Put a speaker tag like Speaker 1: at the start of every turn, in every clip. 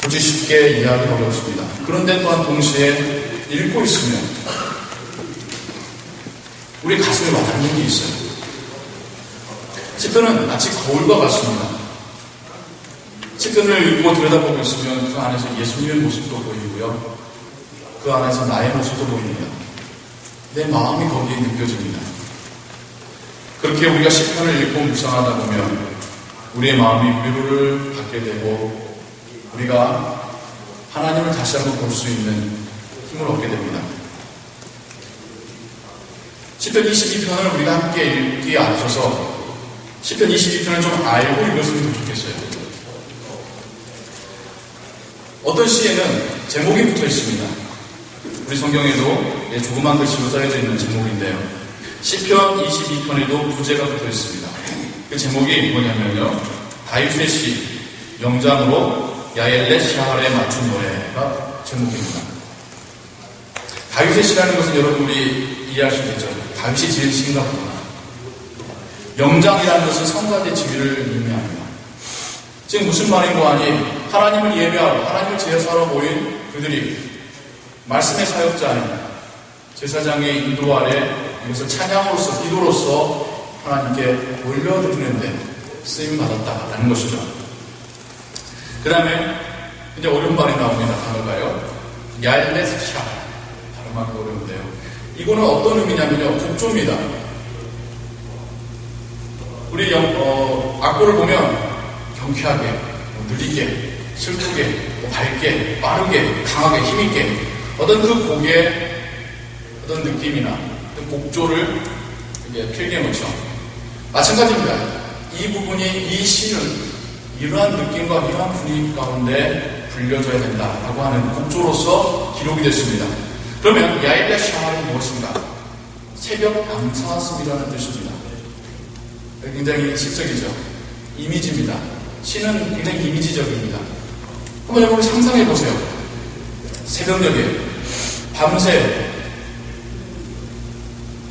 Speaker 1: 굳이 쉽게 이해하기 어렵습니다. 그런데 또한 동시에 읽고 있으면 우리 가슴에 와닿는 게 있어요. 시편은 마치 거울과 같습니다. 시편을 읽고 들여다보고 있으면 그 안에서 예수님의 모습도 보이고요. 그 안에서 나의 모습도 보입니다. 내 마음이 거기에 느껴집니다. 그렇게 우리가 시편을 읽고 묵상하다 보면 우리의 마음이 위로를 받게 되고 우리가 하나님을 다시 한번 볼 수 있는 힘을 얻게 됩니다. 시편 22편을 우리가 함께 읽기에 앞서서 시편 22편을 좀 알고 읽었으면 좋겠어요. 어떤 시에는 제목이 붙어 있습니다. 우리 성경에도 조그만 글씨로 써져 있는 제목인데요. 시편 22편에도 부제가 붙어 있습니다. 그 제목이 뭐냐면요. 다윗의 시, 영장으로 야엘렛 샤할에 맞춘 노래가 제목입니다. 다윗의 시라는 것은 여러분이 이해할 수 있죠. 다윗이 지은 시인가 보구나. 영장이라는 것은 성가대 지위를 의미합니다. 지금 무슨 말인고 하니 하나님을 예배하러 하나님을 제사하러 모인 그들이 말씀의 사역자인 제사장의 인도 아래 이것을 찬양으로서 기도로서 하나님께 올려드리는데 쓰임받았다라는 것이죠. 그 다음에 이제 어려운 말이 나옵니다. 단어가요. 얄렛샤. 발음하기 어려운데요. 이거는 어떤 의미냐면요. 곡조입니다. 우리 악보를 보면 경쾌하게, 느리게, 슬프게, 밝게, 빠르게, 강하게, 힘있게 어떤 그 곡의 어떤 느낌이나 어떤 곡조를 필기해놓죠. 마찬가지입니다. 이 부분이 이 시는 이러한 느낌과 이러한 분위기 가운데 불려져야 된다라고 하는 곡조로서 기록이 됐습니다. 그러면 야일렛 샤할은 무엇인가? 새벽 암사슴이라는 뜻입니다. 굉장히 시적이죠. 이미지입니다. 시는 굉장히 이미지적입니다. 한번 여러분 상상해 보세요. 새벽녘에 밤새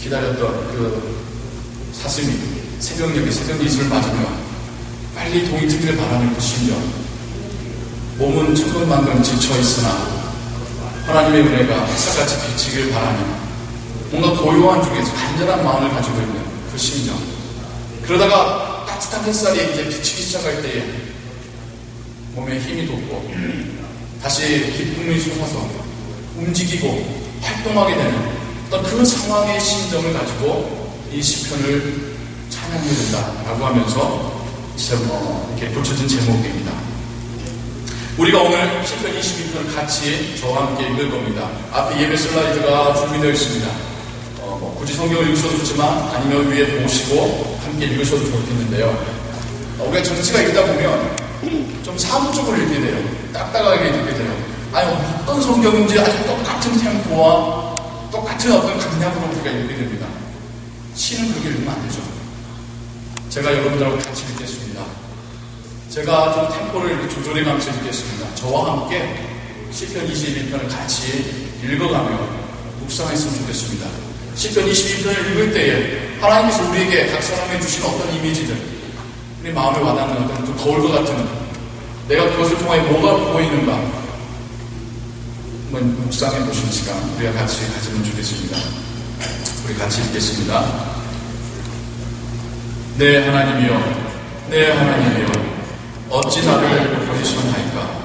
Speaker 1: 기다렸던 그 사슴이 새벽녘에 새벽 이슬을 맞으며 빨리 동이 트기를 바라는 그 심정. 몸은 천근만근 지쳐있으나 하나님의 은혜가 햇살같이 비치길 바라는 뭔가 고요한 중에서 간절한 마음을 가지고 있는 그 심정. 그러다가 따뜻한 햇살이 이제 비치기 시작할 때에 몸에 힘이 돋고 다시 기쁨이 솟아서 움직이고 활동하게 되는 어떤 그 상황의 심정을 가지고 이 시편을 찬양해야 된다라고 하면서 이렇게 붙여진 제목입니다. 우리가 오늘 시편 22편을 같이 저와 함께 읽을 겁니다. 앞에 예배 슬라이드가 준비되어 있습니다. 굳이 성경을 읽으셔도 좋지만 아니면 위에 보시고 함께 읽으셔도 좋겠는데요. 우리가 전체가 읽다 보면 좀 사무적으로 읽게 돼요. 딱딱하게 읽게 돼요. 아니 어떤 성경인지 아주 똑같은 템포와 똑같은 어떤 강약으로 우리가 읽게 됩니다. 시는 그렇게 읽으면 안 되죠. 제가 여러분들하고 같이 읽겠습니다. 제가 좀 템포를 이렇게 조절해가면서 읽겠습니다. 저와 함께 시편 22편을 같이 읽어가며 묵상했으면 좋겠습니다. 시편 22편을 읽을 때에 하나님께서 우리에게 각 사람에 주신 어떤 이미지들, 우리 마음에 와닿는 어떤 그 거울과 같은 내가 그것을 통해 뭐가 보이는가 한번 묵상해 보시는 시간 우리가 같이 가지면 좋겠습니다. 우리 같이 읽겠습니다. 내 하나님이여, 내 하나님이여, 어찌 나를 버리셨나이까?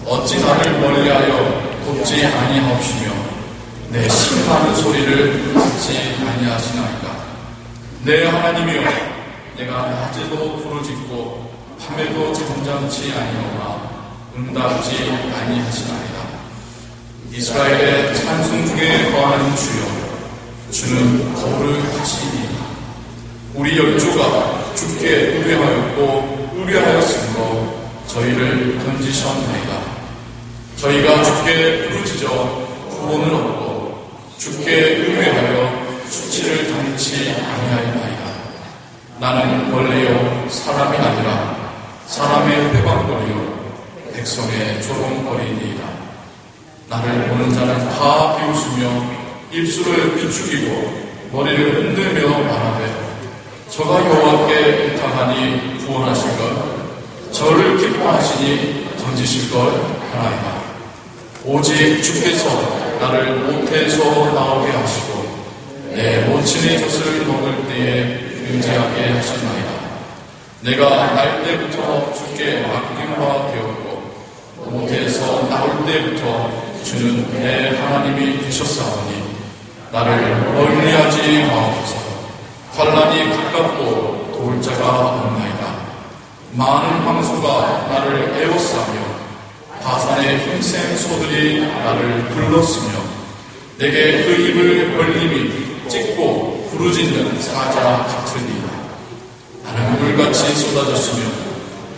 Speaker 1: 어찌 나를 멀리하여 돕지 아니하옵시며 내 심하는 소리를 듣지 아니하시나이까? 내 하나님이여, 내가 낮에도 부르짖고 밤에도 잠잠치 아니하오나 응답지 아니하시나이다. 이스라엘의 찬송 중에 거하는 주여, 주는 거울을 하시니 우리 열조가 주께 의뢰하였고 의뢰하였으므로 저희를 건지셨나이다. 저희가 주께 부르짖어 구원을 얻고 주께 의뢰하여 수치를 당치 아니하였나이다. 나는 원래요 사람이 아니라 사람의 회방거리요 백성의 조롱거리니이다. 나를 보는 자는 다 비웃으며 입술을 비축이고 머리를 흔들며 말하되 저가 여호와께 의탁하니 구원하실 것, 저를 기뻐하시니 던지실 걸 하나이다. 오직 주께서 나를 못에서 나오게 하시고 내 모친의 젖을 먹을 때에 의지하게 하셨나이다. 내가 날 때부터 주께 맡긴 바 되었고 못에서 나올 때부터 주는 내 하나님이 되셨사오니 나를 멀리하지 마옵소서. 환난이 가깝고 도울 자가 없나이다. 많은 황소가 나를 에워싸며 바산의 힘센 소들이 나를 불렀으며 내게 그 입을 벌림이 찢고 부르짖는 사자 같으니이다. 나는 물같이 쏟아졌으며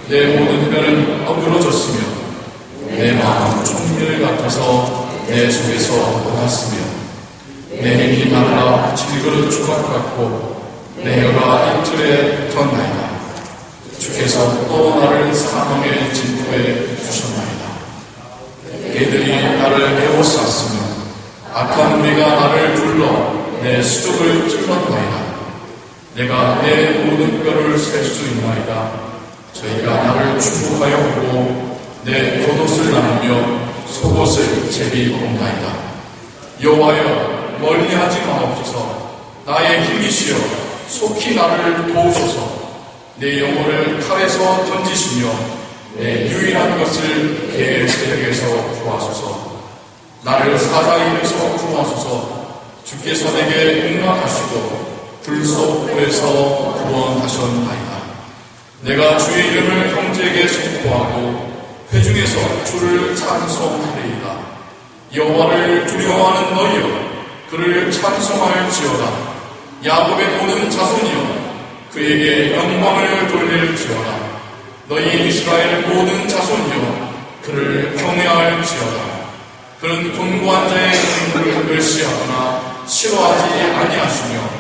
Speaker 1: 내 모든 뼈는 어그러졌으며 내 마음은 총밀 같아서 내 속에서 녹았으며 내 힘이 날라 질그릇 조각 같고 내 혀가 이틀에 덧나이다. 주께서 또 나를 사망의 진토에 주셨나이다. 개들이 나를 에워쌌으며 악한 무리가 나를 둘러 내 수족을 찔렀나이다. 내가 내 모든 뼈를 셀 수 있나이다. 저희가 나를 축복하여 보고 내 겉옷을 나누며 속옷을 제비옵나이다. 여호와여 멀리하지 마옵소서. 나의 힘이시여 속히 나를 도우소서. 내 영혼을 칼에서 던지시며 내 유일한 것을 개의 세력에서 구하소서. 나를 사자의 입에서 구하소서. 주께서 내게 응답하시고 불속 불에서 구원하셨나이다. 내가 주의 이름을 형제에게 선포하고 회중에서 주를 찬송하리이다. 여호와를 두려워하는 너희여 그를 찬송할지어다. 야곱의 모든 자손이여 그에게 영광을 돌릴지어다. 너희 이스라엘 모든 자손이여 그를 경외할지어다. 그는 곤고한 자의 얼굴을 멸시하거나 싫어하지 아니하시며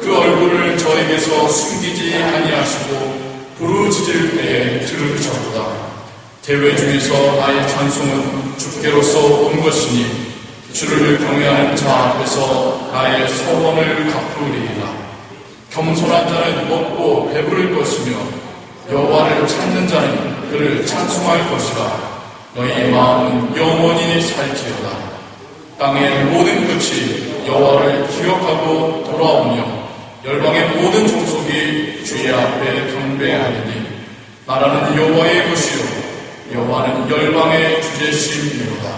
Speaker 1: 그 얼굴을 저에게서 숨기지 아니하시고 부르짖을 때에 들으셨도다. 대회 중에서 나의 찬송은 주께로서 온 것이니 주를 경외하는 자 앞에서 나의 소원을 갚으리이다. 겸손한 자는 먹고 배부를 것이며 여호와를 찾는 자는 그를 찬송할 것이라. 너희 마음은 영원히 살지어다. 땅의 모든 끝이 여호와를 기억하고 돌아오며 열방의 모든 종속이 주의 앞에 경배하리니 나라는 여호와의 것이요 여호와는 열방의 주제심이로다.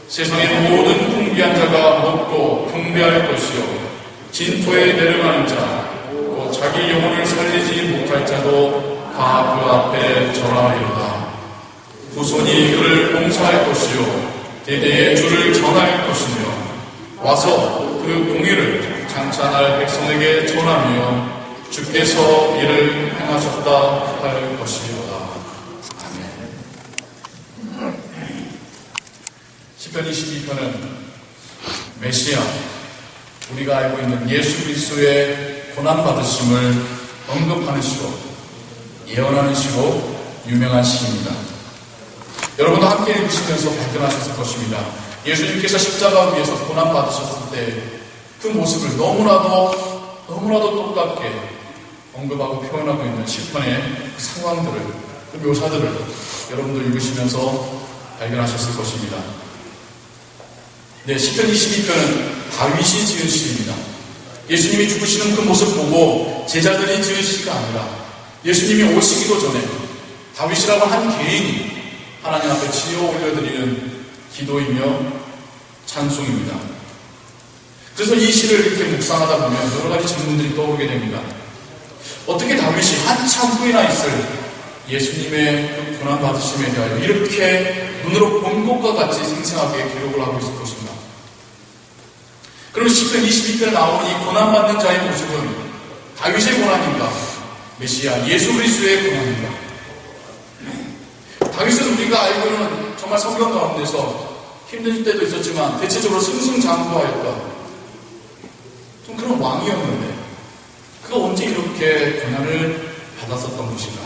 Speaker 1: 세상의 모든 풍비한 자가 먹고 경배할 것이요 진토에 내려가는 자 또 자기 영혼을 살리지 못할 자도 다 그 앞에 절하리로다. 후손이 그를 봉사할 것이요 대대의 주를 전할 것이며 와서 그 공의를 장차 백성에게 전하며 주께서 이를 행하셨다 할 것이로다. 아멘. 시편 22편은 메시아, 우리가 알고 있는 예수 그리스도의 고난받으심을 언급하는 시로, 예언하는 시로 유명한 시입니다. 여러분도 함께 읽으시면서 발견하셨을 것입니다. 예수님께서 십자가 위에서 고난받으셨을 때 그 모습을 너무나도 똑같게 언급하고 표현하고 있는 시편의 그 상황들을, 그 묘사들을 여러분도 읽으시면서 발견하셨을 것입니다. 네, 시편 22편은 다윗이 지은 시입니다. 예수님이 죽으시는 그 모습 보고 제자들이 지은 시가 아니라 예수님이 오시기도 전에 다윗이라고 한 개인이 하나님 앞에 지어 올려드리는 기도이며 찬송입니다. 그래서 이 시를 이렇게 묵상하다 보면 여러 가지 질문들이 떠오르게 됩니다. 어떻게 다윗이 한참 후에나 있을 예수님의 그 고난받으심에 대하여 이렇게 눈으로 본 것과 같이 생생하게 기록을 하고 있을 것인가? 그럼 시편 22편에 나오는 이 고난받는 자의 모습은 다윗의 고난인가? 메시아 예수 그리스도의 고난인가? 다윗은 우리가 알고는 정말 성경 가운데서 힘든 때도 있었지만 대체적으로 승승장구하였던 좀 그런 왕이었는데 그가 언제 이렇게 고난을 받았었던 것인가?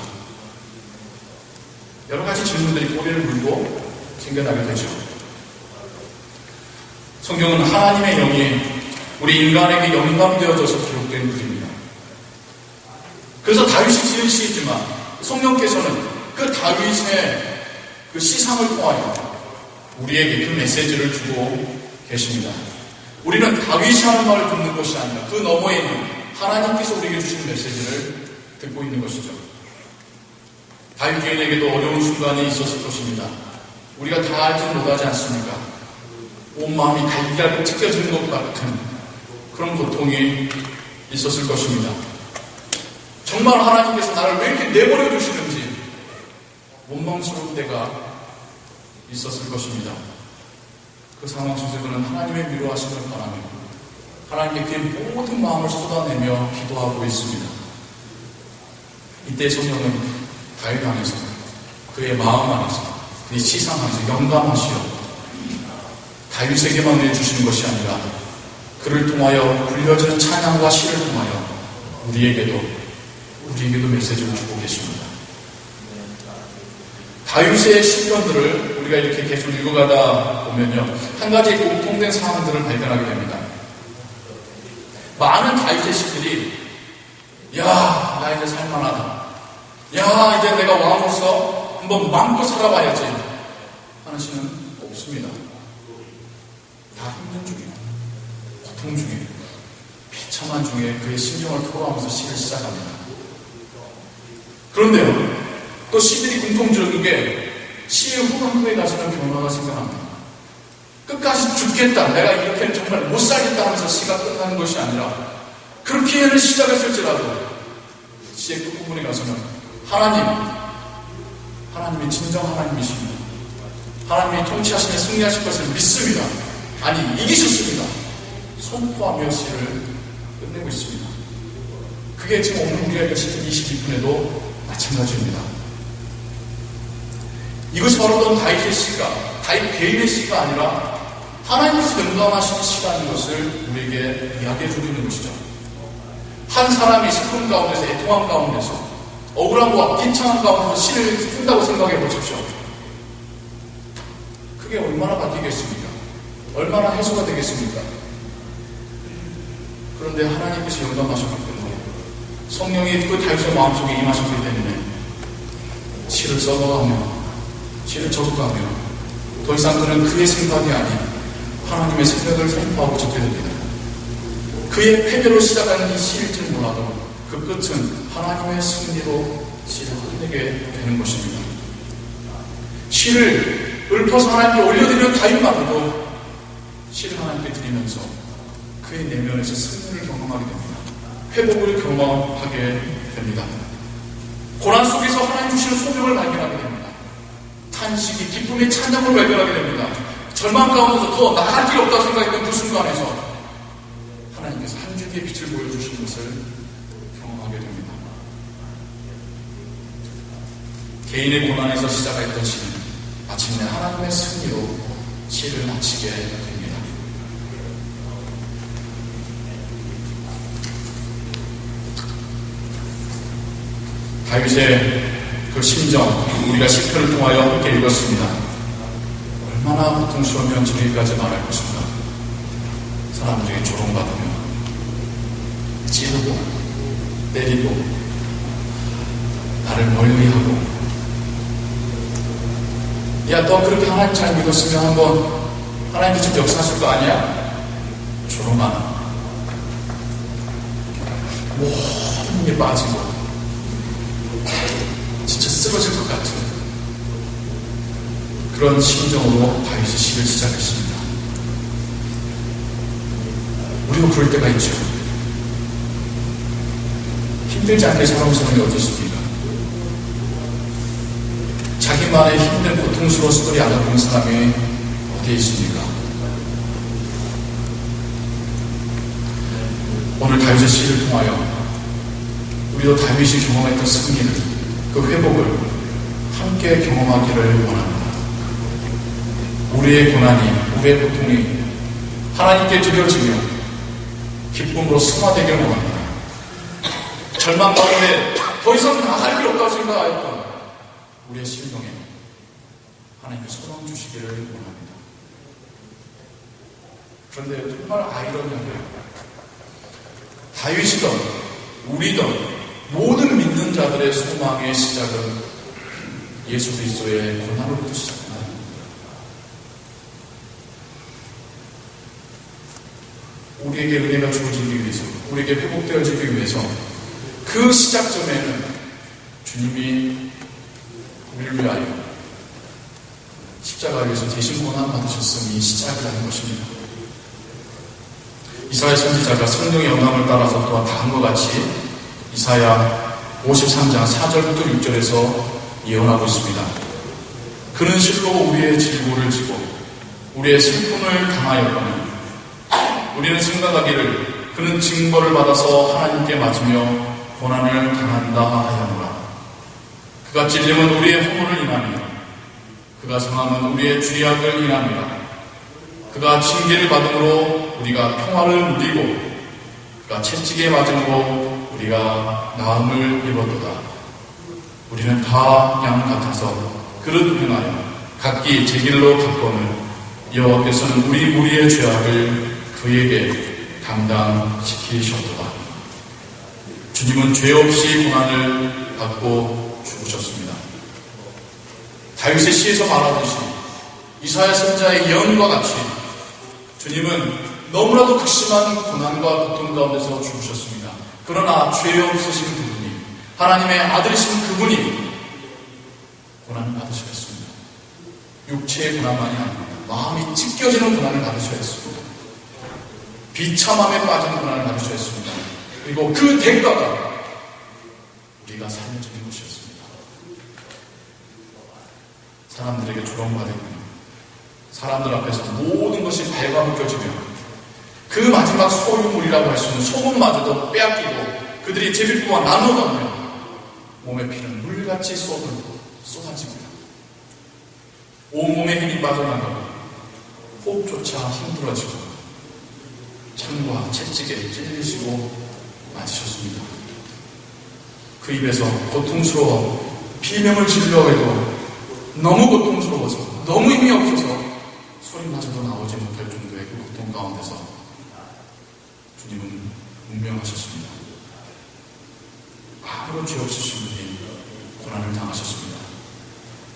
Speaker 1: 여러 가지 질문들이 꼬리를 물고 생겨나게 되죠. 성경은 하나님의 영이 우리 인간에게 영감되어져서 기록된 글입니다. 그래서 다윗이 지은 시이지만 성령께서는 그 다윗의 그 시상을 통하여 우리에게 그 메시지를 주고 계십니다. 우리는 다윗이 하는 말을 듣는 것이 아니라 그 너머에 있는 하나님께서 우리에게 주신 메시지를 듣고 있는 것이죠. 다윗 개인에게도 어려운 순간이 있었을 것입니다. 우리가 다 알지는 못하지 않습니까? 온 마음이 달걀로 찢겨지는 것 같은 그런 고통이 있었을 것입니다. 정말 하나님께서 나를 왜 이렇게 내버려 두시는지 원망스러운 때가 있었을 것입니다. 그 상황 속에서 그는 하나님의 위로하심을 바라며 하나님께 그의 모든 마음을 쏟아내며 기도하고 있습니다. 이때 성령은 다윗 안에서 그의 마음 안에서 그의 시상 안에서 영감하시어 다윗에게만 내주시는 것이 아니라 그를 통하여 불려지는 찬양과 시를 통하여 우리에게도 메시지를 주고 계십니다. 다윗의 시편들을 우리가 이렇게 계속 읽어가다 보면요, 한 가지 공통된 사항들을 발견하게 됩니다. 많은 다윗의 시들이 나 이제 살만하다. 이제 내가 왕으로서 한번 마음껏 살아봐야지 하는 시는 없습니다. 다 힘든 중에, 고통 중에, 비참한 중에 그의 심정을 토로하면서 시를 시작합니다. 그런데요, 또 시들이 공통적인 게 시의 후반부에 가서는 변화가 생겨납니다. 끝까지 죽겠다, 내가 이렇게는 정말 못 살겠다 하면서 시가 끝나는 것이 아니라 그렇게는 시작했을지라도 시의 끝부분에 가서는 하나님이 진정 하나님이십니다. 하나님이 통치하시며 승리하실 것을 믿습니다. 아니, 이기셨습니다. 선포하며 시를 끝내고 있습니다. 그게 지금 오늘 우리가 읽은 시편 22편에도 마찬가지입니다. 이것이 바로 어떤 다윗의 시가, 다윗 개인의 시가 아니라 하나님께서 영감하시는 시라는 것을 우리에게 이야기해주고 있는 것이죠. 한 사람이 슬픔 가운데서, 애통함 가운데서, 억울함과 비참함 가운데서 시를 쓴다고 생각해 보십시오. 그게 얼마나 바뀌겠습니까? 얼마나 해소가 되겠습니까? 그런데 하나님께서 영감하셨기 때문에, 성령이 그 다윗의 마음속에 임하셨기 때문에 시를 써가며 시를 적어가며 더 이상 그는 그의 생각이 아닌 하나님의 생각을 선포하고 적게 됩니다. 그의 패배로 시작하는 이 시일지는 몰라도 그 끝은 하나님의 승리로 시를 끝내게 되는 것입니다. 시를 읊어서 하나님께 올려드리는 다윗만으로도 시를 하나님께 드리면서 그의 내면에서 승리를 경험하게 됩니다. 회복을 경험하게 됩니다. 고난 속에서 하나님 주시는 소명을 발견하게 됩니다. 탄식이, 기쁨의 찬양을 발견하게 됩니다. 절망 가운데서 더 나갈 길이 없다고 생각했던 그 순간에서 하나님께서 한 줄기의 빛을 보여주시는 것을 경험하게 됩니다. 개인의 고난에서 시작했던 시는 마침내 하나님의 승리로 시를 마치게 됩니다. 다윗의 그 심정, 우리가 시편을 통하여 함께 읽었습니다. 얼마나 고통스러우면 저기까지 말할 것인가. 사람들에게 조롱받으며 찌르고 때리고 나를 멀리하고, 너 그렇게 하나님 잘 믿었으면 한번 하나님께 좀 역사하실 거 아니야? 조롱하는, 모든 게 빠지고 진짜 쓰러질 것 같은 그런 심정으로 다윗이 시를 시작했습니다. 우리도 그럴 때가 있죠. 힘들지 않게 살아온 사람이 어디 있습니까? 자기만의 힘든 고통스러운 스토리 알아보는 사람이 어디에 있습니까? 오늘 다윗의 시를 통하여 우리도 다윗이 경험했던 승리를, 그 회복을 함께 경험하기를 원합니다. 우리의 고난이, 우리의 고통이 하나님께 드려지며 기쁨으로 승화되기를 원합니다. 절망 가운데 더 이상 나갈 필요 없다고 생각하였던 우리의 심령에 하나님께 소망 주시기를 원합니다. 그런데 정말 아이러니하게 다윗이든 우리든 모든 믿는 자들의 소망의 시작은 예수 그리스도의 고난으로부터 시작합니다. 우리에게 은혜가 주어지기 위해서, 우리에게 회복되어지기 위해서 그 시작점에는 주님이 우리를 위하여 십자가에서 대신 고난 받으셨음이 시작이라는 것입니다. 이사야 선지자가 성령의 영감을 따라서 또한 다음과 같이 이사야 53장 4절부터 6절에서 예언하고 있습니다. 그는 실로 우리의 질고를 지고 우리의 슬픔을 당하였거늘 우리는 생각하기를 그는 징벌을 받아서 하나님께 맞으며 고난을 당한다 하였노라. 그가 찔림은 우리의 허물을 인하며 그가 상함은 우리의 죄악을 인함이라. 그가 징계를 받음으로 우리가 평화를 누리고 그가 채찍에 맞음으로 우리가 나음을 입었도다. 우리는 다 양 같아서 그릇 행하여 각기 제 길로 갔거늘 여호와께서는 우리 무리의 죄악을 그에게 감당시키셨도다. 주님은 죄 없이 고난을 받고 죽으셨습니다. 다윗의 시에서 말하듯이 이사야 선지자의 예언과 같이 주님은 너무나도 극심한 고난과 고통 가운데서 죽으셨습니다. 그러나 죄 없으신 그분이, 하나님의 아들이신 그분이 고난을 받으시겠습니다. 육체의 고난만이 아닙니다. 마음이 찢겨지는 고난을 받으셔야 했습니다. 비참함에 빠진 고난을 받으셔야 했습니다. 그리고 그 대가가 우리가 살려지는 것이었습니다. 사람들에게 조롱받으며 사람들 앞에서 모든 것이 갉아먹혀지며 그 마지막 소유물이라고 할 수 있는 소금마저도 빼앗기고 그들이 제비뽑아 나눠가며 몸의 피는 물같이 쏟아지고 온몸에 힘이 빠져나가고 호흡조차 힘들어지고 창과 채찍에 찔리시고 맞으셨습니다. 그 입에서 고통스러워 비명을 지르려고 해도 너무 고통스러워서 너무 힘이 없어서 소리마저도 나오지 못할 정도의 그 고통 가운데서 주님은 운명하셨습니다. 아무런 죄 없으신 분이 고난을 당하셨습니다.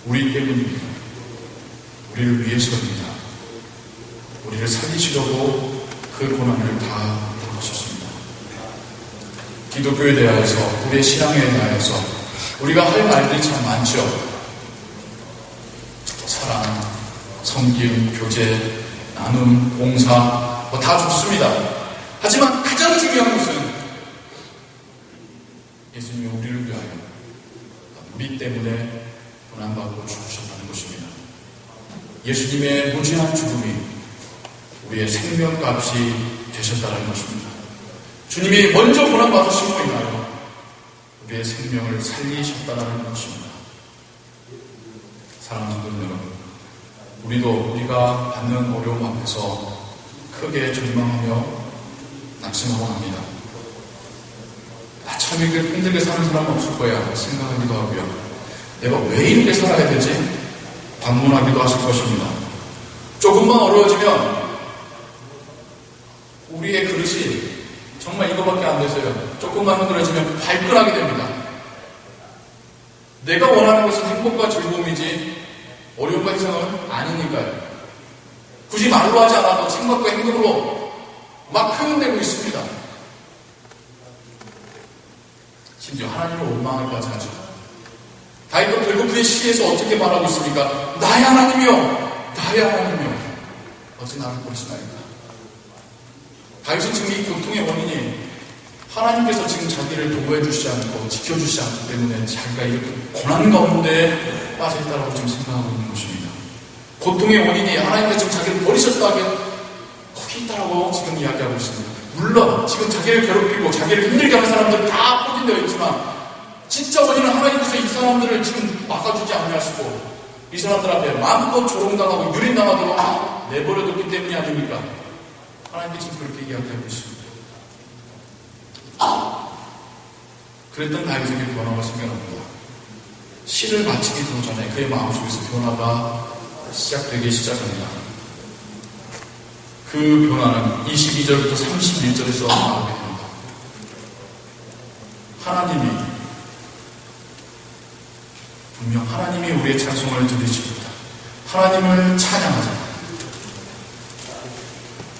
Speaker 1: 우리 때문입니다. 우리를 위해서입니다. 우리를 살리시려고 그 고난을 다 당하셨습니다. 기독교에 대하여서, 우리의 신앙에 대하여서 우리가 할 말들이 참 많죠. 사랑, 섬김, 교제, 나눔, 봉사 다 좋습니다. 하지만 가장 중요한 것은 예수님이 우리를 위하여 우리 때문에 고난받고 죽으셨다는 것입니다. 예수님의 무지한 죽음이 우리의 생명값이 되셨다는 것입니다. 주님이 먼저 고난받으심으로 인하여 우리의 생명을 살리셨다는 것입니다. 사랑하는 분들 여러분, 우리도 우리가 받는 어려움 앞에서 크게 절망하며 낙심하고 합니다. 나 참 이렇게 힘들게 사는 사람 없을 거야 생각하기도 하고요. 내가 왜 이렇게 살아야 되지? 반문하기도 하실 것입니다. 조금만 어려워지면 우리의 그릇이 정말 이거밖에 안 돼서요. 조금만 힘들어지면 발끈하게 됩니다. 내가 원하는 것은 행복과 즐거움이지 어려움과 희생은 아니니까요. 굳이 말로 하지 않아도 생각과 행동으로 막 표현되고 있습니다. 심지어 하나님을 원망하기까지 하죠. 다윗도 결국 그의 시에서 어떻게 말하고 있습니까? 나의 하나님이여, 나의 하나님이여, 어찌 나를 버리시나이까. 다윗은 지금 이 고통의 원인이 하나님께서 지금 자기를 보호해 주시지 않고 지켜주시지 않기 때문에 자기가 이렇게 고난 가운데 빠져있다고 지금 생각하고 있는 것입니다. 고통의 원인이 하나님께서 지금 자기를 버리셨다 하면 거기 있다라고 지금 이야기하고 있습니다. 물론 지금 자기를 괴롭히고 자기를 힘들게 하는 사람들 다 포진되어 있지만 진짜 원인은 하나님께서 이 사람들을 지금 막아주지 않으시고 이 사람들 앞에 마음껏 조롱당하고 유린당하도록 내버려뒀기 때문이 아닙니까? 하나님께서 지금 그렇게 이야기하고 있습니다. 그랬던 다윗에게 변화가 생겨납니다. 시를 마치기도 전에 그의 마음속에서 변화가 시작되기 시작합니다. 그 변화는 22절부터 31절에서 나오게 됩니다. 하나님이 분명 하나님이 우리의 찬송을 들으십니다. 하나님을 찬양하자.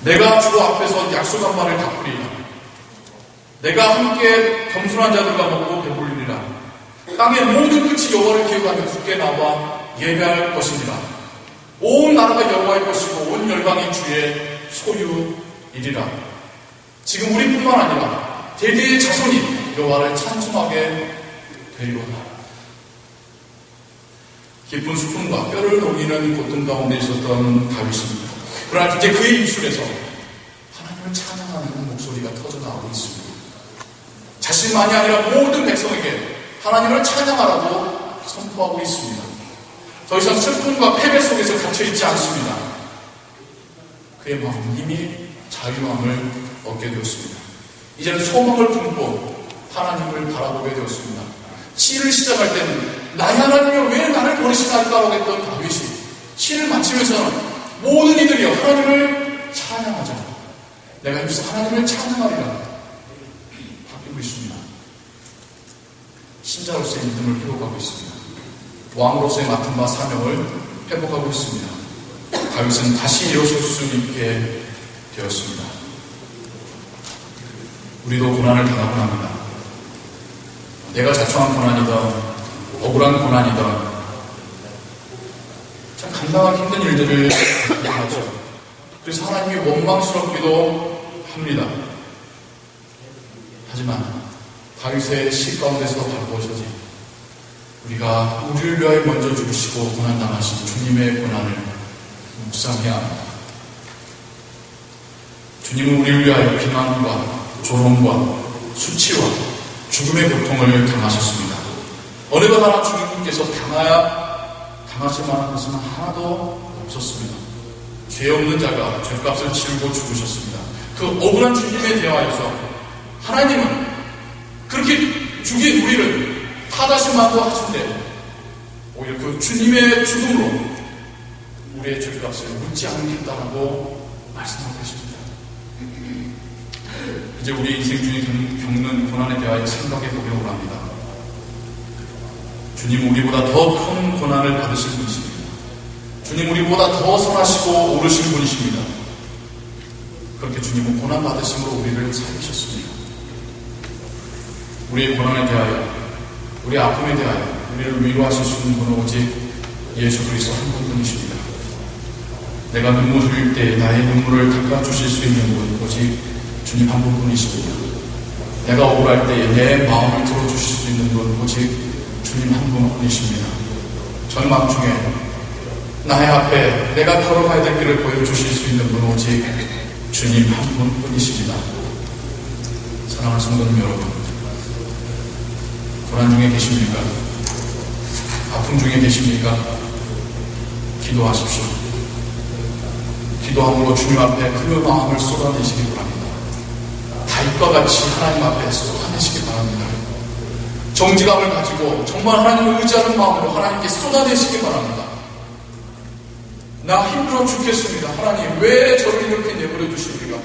Speaker 1: 내가 주 앞에서 약속한 말을 갚으리라. 내가 함께 겸손한 자들과 먹고 배불리리라. 땅의 모든 끝이 여호와를 기억하며 굳게 나와 예배할 것이니라. 온 나라가 여호와의 것이고 온 열방이 주의 소유이리라. 지금 우리뿐만 아니라 대대의 자손이 여호와를 찬송하게 되리로다. 깊은 슬픔과 뼈를 녹이는 고통 가운데 있었던 다윗입니다. 그러나 이제 그의 입술에서 하나님을 찬양하는 목소리가 터져나오고 있습니다. 자신만이 아니라 모든 백성에게 하나님을 찬양하라고 선포하고 있습니다. 더 이상 슬픔과 패배 속에서 갇혀있지 않습니다. 그의 마음은 이미 자유함을 얻게 되었습니다. 이제는 소망을 품고 하나님을 바라보게 되었습니다. 시를 시작할 때는 나의 하나님이여 왜 나를 버리시나이까라고 했던 다윗이 시를 마치면서는 모든 이들이 하나님을 찬양하자. 내가 입서 하나님을 찬양하리라 바뀌고 있습니다. 신자로서의 믿음을 회복하고 있습니다. 왕으로서의 맡은 바 사명을 회복하고 있습니다. 다윗은 다시 일어설 수 있게 되었습니다. 우리도 고난을 당하곤 합니다. 내가 자초한 고난이든 억울한 고난이든 참 감당하기 힘든 일들을 당하죠. 그래서 하나님이 원망스럽기도 합니다. 하지만 다윗의 시 가운데서 바라보셔지 우리가 우리를 위하여 먼저 죽으시고 고난당하신 주님의 고난을 묵상해야 합니다. 주님은 우리를 위하여 비난과 조롱과 수치와 죽음의 고통을 당하셨습니다. 어느 것 하나 주님께서 당하실 만한 것은 하나도 없었습니다. 죄 없는 자가 죄값을 치르고 죽으셨습니다. 그 억울한 주님에 대하여서 하나님은 그렇게 죽인 우리를 타다심만도 하신데 오히려 그 주님의 죽음으로 우리의 죄값을 묻지 않겠다라고 말씀하고 계십니다. 이제 우리 인생 중에 겪는 고난에 대하여 생각해 보려고 합니다. 주님 우리보다 더 큰 고난을 받으신 분이십니다. 주님 우리보다 더 선하시고 오르신 분이십니다. 그렇게 주님은 고난 받으심으로 우리를 살리셨습니다. 우리의 고난에 대하여, 우리의 아픔에 대하여 우리를 위로하실 수 있는 분은 오직 예수 그리스도 한 분뿐이십니다. 내가 눈물 흘릴 때 나의 눈물을 닦아주실 수 있는 분 오직 주님 한 분뿐이십니다. 내가 억울할 때에 내 마음을 들어주실 수 있는 분 오직 주님 한 분뿐이십니다. 절망 중에 나의 앞에 내가 걸어가야 될 길을 보여주실 수 있는 분 오직 주님 한 분뿐이십니다. 사랑하는 성도님 여러분, 고난 중에 계십니까? 아픔 중에 계십니까? 기도하십시오. 기도함으로 주님 앞에 그 마음을 쏟아내시기 바랍니다. 다윗과 같이 하나님 앞에 쏟아내시기 바랍니다. 정직함을 가지고 정말 하나님을 의지하는 마음으로 하나님께 쏟아내시기 바랍니다. 나 힘들어 죽겠습니다. 하나님 왜 저를 이렇게 내버려 두십니까?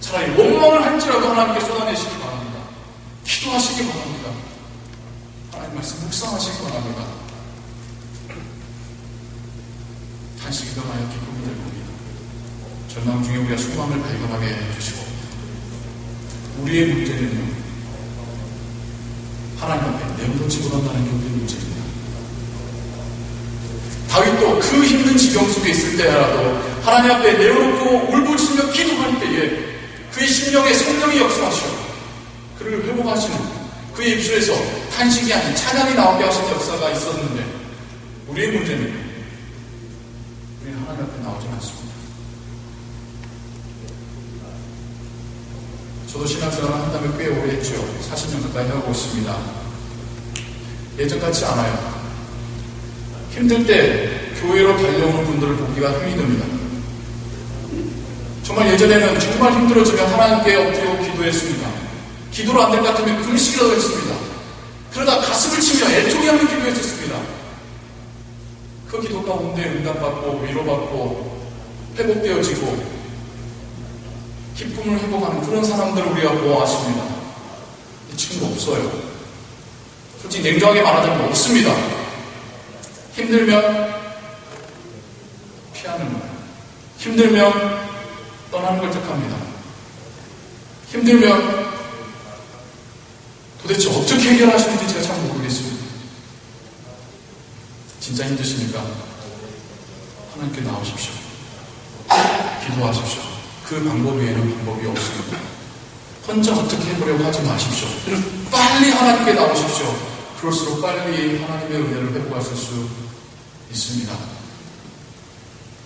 Speaker 1: 차라리 원망을 할지라도 하나님께 쏟아내시기 바랍니다. 기도하시기 바랍니다. 하나님 말씀 묵상하시기 바랍니다. 단식이 병하여 기쁨이 될 겁니다. 절망 중에 우리가 소망을 발견하게 해주시고 우리의 문제는요 하나님 앞에 내어놓지 못한다는 게 우리의 문제입니다. 다윗도 그 힘든 지경 속에 있을 때라도 하나님 앞에 내어놓고 울부짖으며 기도할 때에 그의 심령에 성령이 역사하시오 그를 회복하시는 그의 입술에서 탄식이 아닌 찬양이 나오게 하신 역사가 있었는데 우리의 문제는 우리는 하나님 앞에 나오지 않습니다. 저도 신앙생활을 한다면 꽤 오래 했죠. 40년 가까이 하고 있습니다. 예전 같지 않아요. 힘들 때 교회로 달려오는 분들을 보기가 힘이 듭니다. 정말 예전에는 정말 힘들어지면 하나님께 엎드리고 기도했습니다. 기도로 안 될 것 같으면 금식이라도 했습니다. 그러다 가슴을 치며 애통이 하는 기도했었습니다. 그 기도 가운데 응답받고 위로받고 회복되어지고 기쁨을 회복하는 그런 사람들을 우리가 보아왔습니다. 지금도 없어요. 솔직히 냉정하게 말하자면 없습니다. 힘들면 피하는 거예요. 힘들면 떠나는 걸 택합니다. 힘들면 도대체 어떻게 해결하시는지 제가 잘 모르겠습니다. 진짜 힘드시니까 하나님께 나오십시오. 기도하십시오. 그 방법 외에는 방법이 없습니다. 혼자 어떻게 해보려고 하지 마십시오. 빨리 하나님께 나오십시오. 그럴수록 빨리 하나님의 은혜를 회복하실 수 있습니다.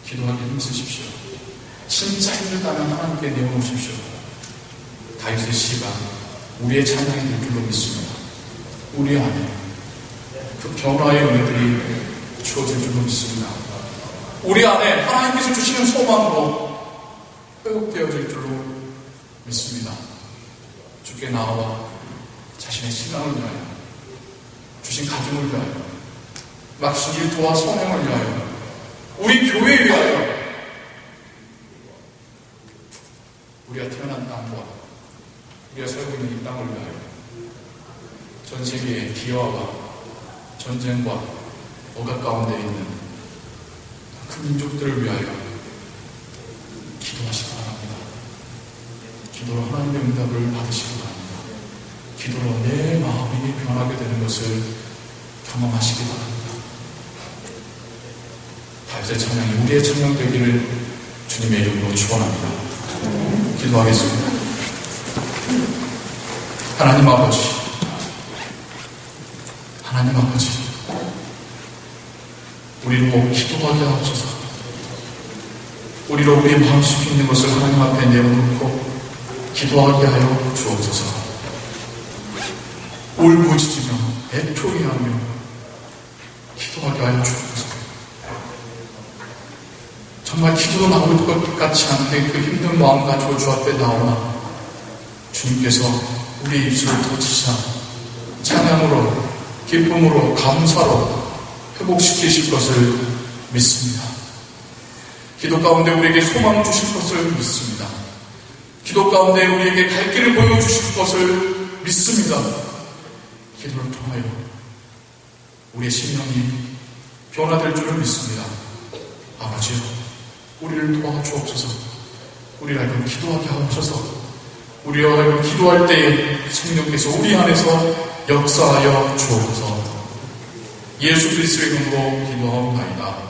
Speaker 1: 기도하기 힘쓰십시오. 진짜 힘들다면 하나님께 내어놓으십시오. 다윗의 시가 우리의 찬양이 될 줄로 믿습니다. 우리 안에 그 변화의 은혜들이 주어질 줄로 믿습니다. 우리 안에 하나님께서 주시는 소망으로 회복되어질 줄로 믿습니다. 주께 나와 자신의 신앙을 위하여, 주신 가정을 위하여, 맡기신 일터와 성행을 위하여, 우리 교회에 위하여, 우리가 태어난 땅과 우리가 살고 있는 이 땅을 위하여, 전 세계의 기아와 전쟁과 억압 가운데 있는 그 민족들을 위하여 기도하시기 바랍니다. 기도로 하나님의 응답을 받으시기 바랍니다. 기도로 내 마음이 변하게 되는 것을 경험하시기 바랍니다. 다윗의 찬양이 우리의 찬양 되기를 주님의 이름으로 축원합니다. 기도하겠습니다. 하나님 아버지, 하나님 아버지, 우리로 기도하게 하옵소서. 우리로 우리의 마음속에 있는 것을 하나님 앞에 내어놓고 기도하게 하여 주옵소서. 울부짖으며 애통해하며 기도하게 하여 주옵소서. 정말 기도도 나올 것 같지 않게 그 힘든 마음 가지고 주 앞에 나오나 주님께서 우리의 입술을 터치사 찬양으로, 기쁨으로, 감사로 회복시키실 것을 믿습니다. 기도 가운데 우리에게 소망 주실 것을 믿습니다. 기도 가운데 우리에게 갈 길을 보여주실 것을 믿습니다. 기도를 통하여 우리의 심령이 변화될 줄을 믿습니다. 아버지요, 우리를 도와주옵소서. 우리를 하여금 기도하게 하옵소서. 우리와 하여금 기도할 때에 성령께서 우리 안에서 역사하여 주옵소서. 예수 그리스도의 이름으로 기도하옵나이다.